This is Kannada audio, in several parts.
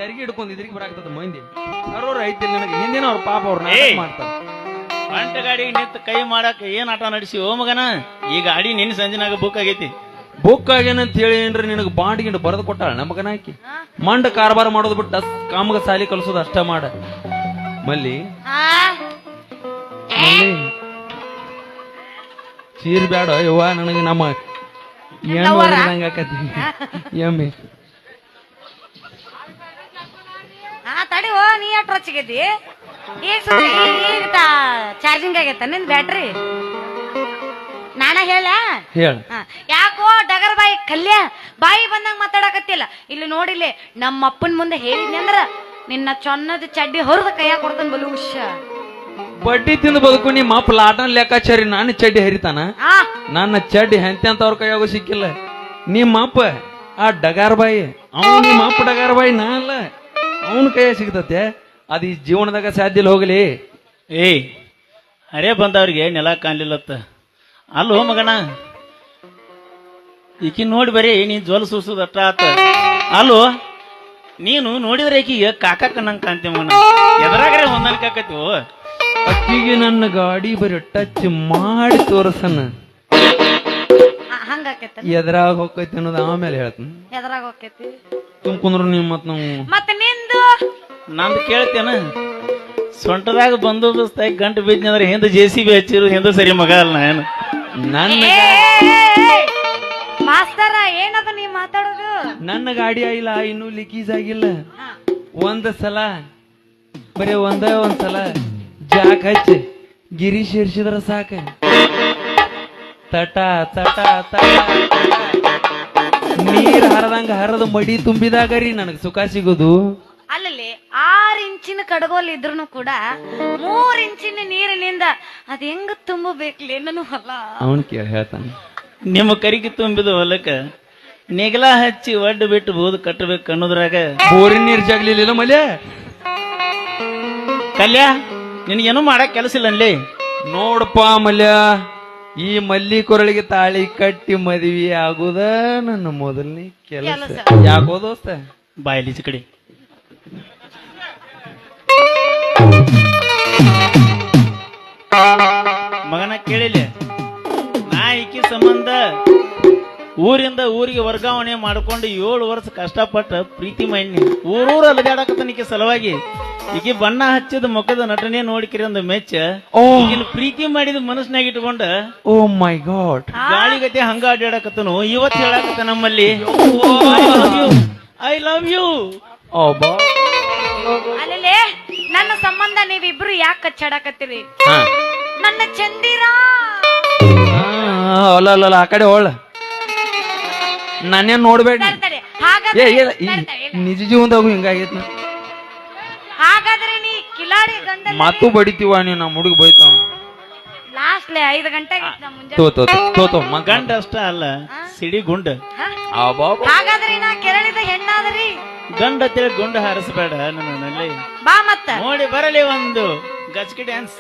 ಯಾರಿಗೆ ಹಿಡ್ಕೊಂಡು ಇದ್ರಿಗೆ ಬರಾಕ್ತದ ಮಂದಿ ಅವ್ರವ್ರು ಐತಿ ನನಗೆ ಹಿಂದಿನ ಅವ್ರ ಪಾಪ ಅವ್ರ ಮಾಡ್ತಾರೆ ಬಂಟ ಗಾಡಿ ನಿಂತ ಕೈ ಮಾಡಕ್ ಏನ್ ಆಟ ನಡೆಸಿ ಓ ಮಗನ ಈ ಗಾಡಿ ನಿನ್ನ ಸಂಜಿನಾಗ ಬುಕ್ ಆಗೈತಿ ಬುಕ್ ಆಗ್ಯಾನಂತ ಹೇಳಿ ಏನ್ರಿ ನಿನಗೆ ಬಾಂಡ್ ಗಿಂಡ್ ಬರೆದು ಕೊಟ್ಟಾಳ ನಮಗನ ಹಾಕಿ ಮಂಡ ಕಾರ್ಬಾರ ಮಾಡೋದು ಬಿಟ್ಟು ಕಾಮಗ ಸಾಲಿ ಕಲ್ಸೋದು ಅಷ್ಟ ಮಾಡ ಮಲ್ಲಿ ಚೀರ್ ಬ್ಯಾಡ ಯವ್ವ ನನಗೆ ನಮ್ಮ ಹೆಣ್ಣು ಆಕತಿ ಎಮ್ಮೆ ತಡಿ ಓ ನೀ ಅಟ್ ರೊಚ್ಚಿಗೈತಿ ಈಗ ಚಾರ್ಜಿಂಗ್ ಆಗೈತ ನಿನ್ ಬ್ಯಾಟ್ರಿ ನಾನ ಹೇಳ ಯಾಕೋ ಡಗರ್ ಬಾಯಿ ಕಲ್ಯ ಬಾಯಿ ಬಂದಂಗ ಮಾತಾಡಕತ್ತಿಲ್ಲ ಇಲ್ಲಿ ನೋಡಿಲಿ ನಮ್ಮ ಅಪ್ಪನ ಮುಂದೆ ಹೇಳಿದ್ನಿ ಅಂದ್ರ ನಿನ್ನ ಚೊನ್ನದ ಚಡ್ಡಿ ಹೊರದ ಕೈಯಾಗ ಕೊಡ್ತಾನ ಬಲು ಹುಷ ಬಡ್ಡಿ ತಿಂದು ಬದುಕು ನಿಮ್ಮ ಅಪ್ಪ ಲಾಟನ್ ಲೆಕ್ಕಾಚಾರಿ ನಾನು ಚಡ್ಡಿ ಹರಿತಾನ ನನ್ನ ಚಡ್ಡಿ ಹೆಂತೆ ಅಂತ ಅವ್ರ ಕೈಯಾಗೂ ಸಿಕ್ಕಿಲ್ಲ ನಿಮ್ಮ ಅಪ್ಪ ಆ ಡಗಾರ್ ಬಾಯಿ ಅವನು ನಿಮ್ಮ ಅಪ್ಪ ಡಗಾರ್ ಬಾಯಿ ನಾ ಅಲ್ಲ ಅವನ ಕೈಯಾಗ ಸಿಗ್ತತೆ ಅದು ಈ ಜೀವನದಾಗ ಸಾಧ್ಯ ಇಲ್ಲ ಹೋಗ್ಲಿ ಏಯ್ ಅರೇ ಬಂದವ್ರಿಗೆ ನೆಲ ಕಾಣ್ಲಿಲ್ಲತ್ತ ಅಲ್ಲೋ ಮಗನ ಈಕಿ ನೋಡಿ ಬರೀ ನೀನ್ ಜ್ವಲ್ ಸುರ್ಸುದ ಅಟ್ಟ ಆತ ಅಲ್ಲೋ ನೀನು ನೋಡಿದ್ರೆ ಈಕಿಗೆ ಕಾಕಕ್ಕ ನಂಗೆ ಕಾಣ್ತಿ ಮಗನ ಎದುರಾಗ್ರೆ ಹೊಂದಾಣಿಕೆ ಆಕತಿ ಅಕ್ಕಿಗೆ ನನ್ನ ಗಾಡಿ ಬರೀ ಟಚ್ ಮಾಡಿ ತೋರ್ಸನ ಎದ್ರಾಗ ಹೋಗ್ತೈತಿ ಅನ್ನೋದು ಆಮೇಲೆ ಹೇಳ್ತೀನಿ ಎದ್ರಾಗ ಹೋಗ್ತೈತಿ ತುಂಬ್ಕೊಂಡ್ರು ನೀವು ಮತ್ ನಾವು ಮತ್ತೆ ನಿಂದು ನಂದು ಕೇಳ್ತೇನ ಸೊಂಟದಾಗ ಬಂದೋಬಸ್ತಾಗಿ ಗಂಟು ಬಿದ್ನಿ ಅಂದ್ರೆ ಹಿಂದೆ JCB ಹಚ್ಚಿರು ಹಿಂದೆ ಸರಿ ಮಗ ಅಲ್ಲ ನಾನು ನನ್ನ ಮಾಸ್ತರ ಏನದ ನೀ ಮಾತಾಡೋದು ನನ್ನ ಗಾಡಿ ಆಗಿಲ್ಲ ಇನ್ನೂ ಲೀಕೇಜ್ ಆಗಿಲ್ಲ ಒಂದ್ ಸಲ ಬರೀ ಒಂದ್ಸಲ ಜಾಕ್ ಹಚ್ಚಿ ಗಿರಿ ಸೇರ್ಸಿದ್ರ ಸಾಕ ತಟ ತಟ ತಟ ನೀರ್ ಹರದಂಗ ಹರದ ಮಡಿ ತುಂಬಿದಾಗ ರೀ ನನಗ್ ಸುಖ ಸಿಗೋದು ಅಲ್ಲಲ್ಲಿ 6 ಇಂಚಿನ ಕಡಗೋಲ್ ಇದ್ರು ಕೂಡ 3 ಇಂಚಿನ ನೀರಿನಿಂದ ಅದ ಹೆಂಗ ತುಂಬಬೇಕ್ಲಿ ನಾನು ಹೊಲ ಅವನ್ ಕೇಳ ಹೇಳ್ತಾನ ನಿಮ್ಮ ಕರಿಗೆ ತುಂಬಿದ ಹೊಲಕ್ಕ ನೆಗಲ ಹಚ್ಚಿ ಒಡ್ಡು ಬಿಟ್ಟು ಬೋದು ಕಟ್ಟಬೇಕು ಅನ್ನೋದ್ರಾಗ ಬೋರಿನ ನೀರ್ ಜಾಗ್ಲಿಲ್ಲ ಮಲ್ಯ ಕಲ್ಯ ನಿನಗೇನು ಮಾಡಕ್ ಕೆಲಸ ಇಲ್ಲ ಅನ್ಲಿ ನೋಡಪ್ಪ ಮಲ್ಯ ಈ ಮಲ್ಲಿ ಕೊರಳಿಗೆ ತಾಳಿ ಕಟ್ಟಿ ಮದ್ವಿ ಆಗುದ ನನ್ನ ಮೊದಲನೇ ಕೆಲಸ ಯಾಕೋ ದೋಸ್ತ ಬಾಯಲಿ ಕಡೆ ಮಗನ ಕೇಳಿಲ್ಲ ನಾ ಈಕಿ ಸಂಬಂಧ ಊರಿಂದ ಊರಿಗೆ ವರ್ಗಾವಣೆ ಮಾಡ್ಕೊಂಡು 7 ವರ್ಷ ಕಷ್ಟಪಟ್ಟ ಪ್ರೀತಿ ಮಣ್ಣಿ ಊರೂರು ಅಲಗಾಡಕತ್ತನಿಕೆ ಸಲುವಾಗಿ ಈಕೆ ಬಣ್ಣ ಹಚ್ಚಿದ ಮುಖದ ನಟನೆ ನೋಡಿಕಿರಿ ಒಂದು ಮೆಚ್ಚ ಈಗಿನ ಪ್ರೀತಿ ಮಾಡಿದ ಮನಸ್ಸಿನಾಗ ಇಟ್ಕೊಂಡ ಓ ಮೈ ಗಾಡ್ ಗಾಳಿಗತೆ ಹಂಗ ಅಡ್ಡಾಡಕತ್ತನು ಇವತ್ತು ಹೇಳಕತ್ತ ನಮ್ಮಲ್ಲಿ ಐ ಲವ್ ಯು ಅಲ್ಲೇ ನನ್ನ ಸಂಬಂಧ ನೀವಿಬ್ರು ಯಾಕೆ ಕಚ್ಚಾಡಕತ್ತೀರಿ ನನ್ನ ಚಂದಿರಾ ಅಲ್ಲ ಆ ಕಡೆ ಹೋಳ ನಾನೇನ್ ನೋಡ್ಬೇಡ ನಿಜ ಜೀವನದಾಗು ಹಿಂಗಾಗೈತಿ ಹಾಗಾದ್ರೆ ನೀ ಕಿಲಾಡಿ ಗಂಡ ಮಾತು ಬಡಿತೀವ ನೀವು ನಮ್ಮ ಹುಡುಗ ಬೈತಾವ ಲಾಸ್ಟ್ 5 ಗಂಟೆಗೆ ಗಂಡ ಅಷ್ಟ ಅಲ್ಲ ಸಿಡಿ ಗುಂಡ ಹಾಗಾದ್ರೆ ನಾ ಕೆರಳಿದ ಹೆಣ್ಣಾದ್ರಿ ಗಂಡ ತಿಳಿ ಗುಂಡ ಹಾರಿಸಬೇಡ ನನ್ನಲ್ಲಿ ಬಾ ಮತ್ತ ನೋಡಿ ಬರಲಿ ಒಂದು ಗಜ್ಕಿ ಡ್ಯಾನ್ಸ್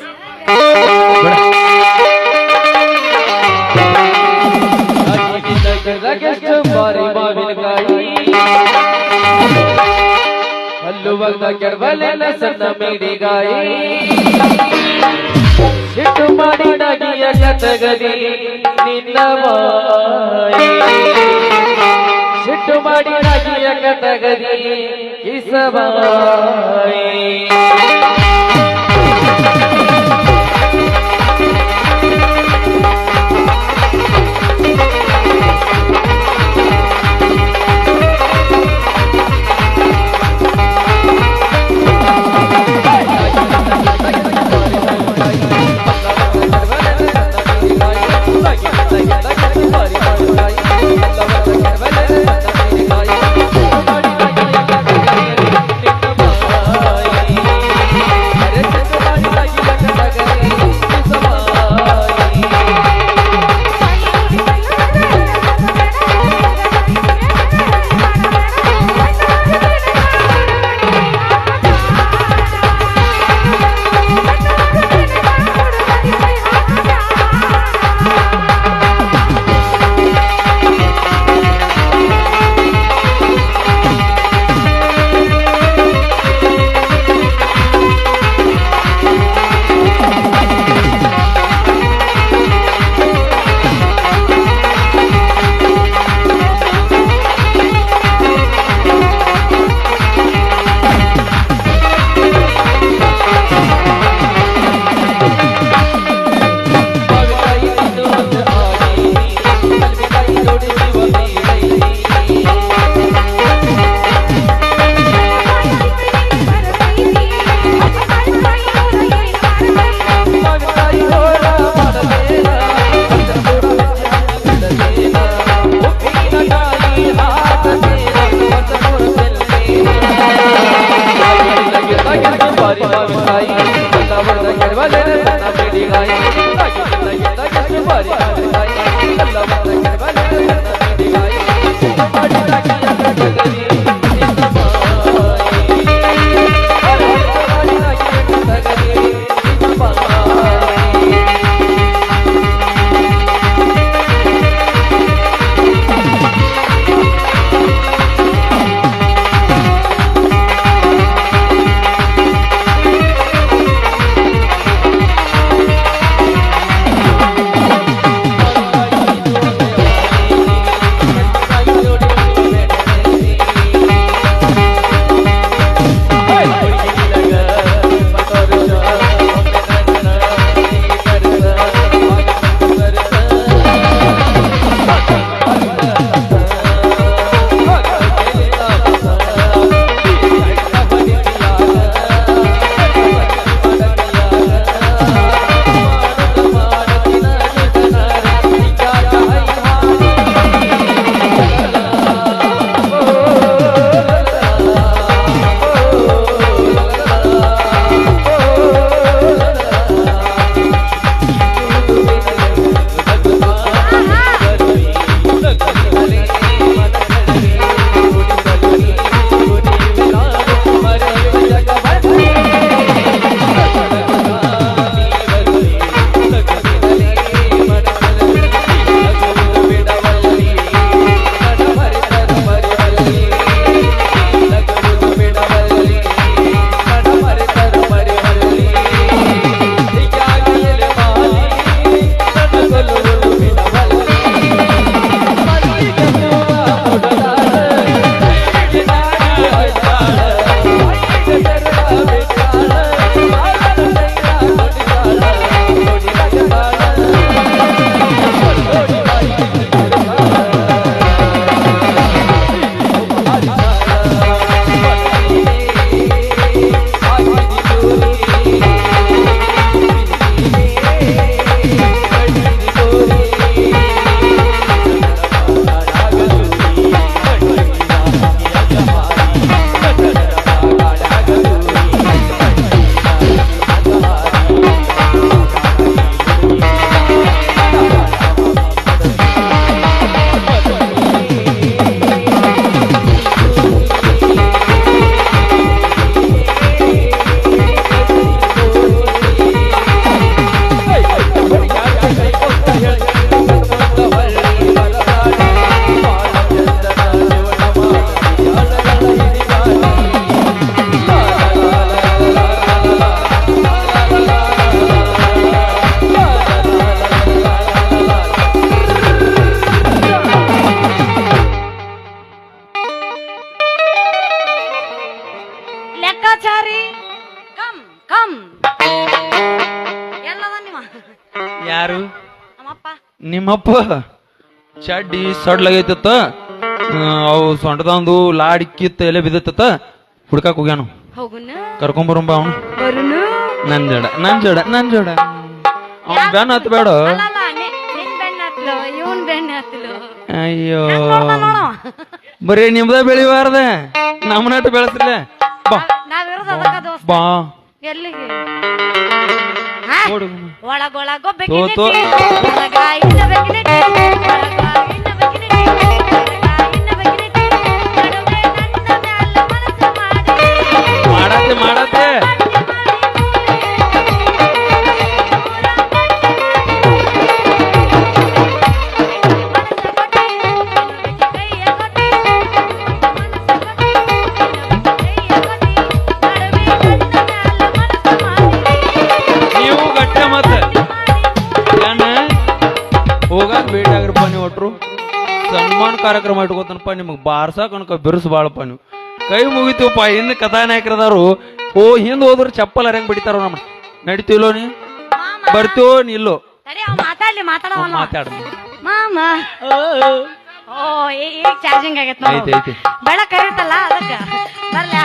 ಹಲ್ಲುವಾಗ ಕೆಡಬಲೆನ ಸಣ್ಣ ಮೇಡಿಗಾಯಿ ಸಿಟ್ಟು ಮಾಡಿ ನಗಿಯ ಜತಗದಿ ನಿನ್ನ ಬಾಯಿ ಸಿಟ್ಟು ಮಾಡಿ ನಗಿಯ ಕಟಗದಿ ಕಿಸಬಾಯಿ ಗೂಢಚಾರಿ ಕಮ್ ಕಮ್ ಎಲ್ಲದ ನಿಮ್ಮ ಯಾರು ನಮ್ಮಪ್ಪ ನಿಮ್ಮಪ್ಪ ಚಡ್ಡಿ ಸಡ್ಲಾಗೈತತ್ತ ಅವು ಸೊಂಟದಂದು ಲಾಡಿ ಕಿತ್ತ ಎಲೆ ಬಿದ್ದತ್ತ ಹುಡ್ಕಾಕ್ ಹೋಗ್ಯಾನು ಹೋಗುನ ಕರ್ಕೊಂಬರಂಬ ಅವನು ಬರುನು ನನ್ ಜೋಡ ಅವ್ನ್ ಬೆನ್ ಹತ್ ಬೇಡ ಅಲ್ಲಲ್ಲ ನಿನ್ ಬೆನ್ನ ಹತ್ಲು ಇವನ್ ಬೆನ್ನ ಹತ್ಲು ಅಯ್ಯೋ ನೋಡವ ಬರೀ ನಿಮ್ದ ಬೆಳಿಬಾರ್ದ ನಮ್ಮನಟ್ಟು ಬೆಳೆಸ್ರಲ್ಲ ಬಾ ನಾವಿರೋದು ಅದಕ್ಕ ದೋಸ್ತ ಬಾ ಎಲ್ಲಿಗೆ ನೋಡು ಒಳಗೊಳಗೊ ತೋತು. ಮಾಡತ್ತೆ ನೀವು ಗಟ್ಟೆ ಮತ್ತೆ ಹೋಗಾಕ ಭೇಟಿ ಆಗ್ರಪ್ಪ ನೀವು ಒಟ್ರು ಸನ್ಮಾನ ಕಾರ್ಯಕ್ರಮ ಇಟ್ಕೋತನಪ್ಪ ನಿಮಗ್ ಬಾರ್ಸಾಕ ಅನ್ಕ ಬಿರುಸು ಬಾಳಪ್ಪ ನೀವು ಕೈ ಮುಗಿತೀವಪ್ಪ ಹಿಂದ್ ಕಥಾನಾಯಕರದಾರು ಹಿಂದ್ ಹೋದ್ರ ಚಪ್ಪಲ್ ಹರಂಗ್ ಬಿಡಿತಾರ ನಮ್ಮ ನಡಿತೀವಲ್ಲೋ ನೀ ಬರ್ತೀವೋ ನಿಲ್ಲೋ ಮಾತಾಡ್ಲಿ ಮಾತಾಡವಲ್ಲ ಮಾತಾಡ ಮಾಮ ಓ ಈಗ ಚಾರ್ಜಿಂಗ್ ಆಗೈತ್ ಐತಿ ಐತಿ ಬೆಳಕ್ ಕರೀತಲ್ಲ ಅದಕ್ಕ ಬರ್ಲ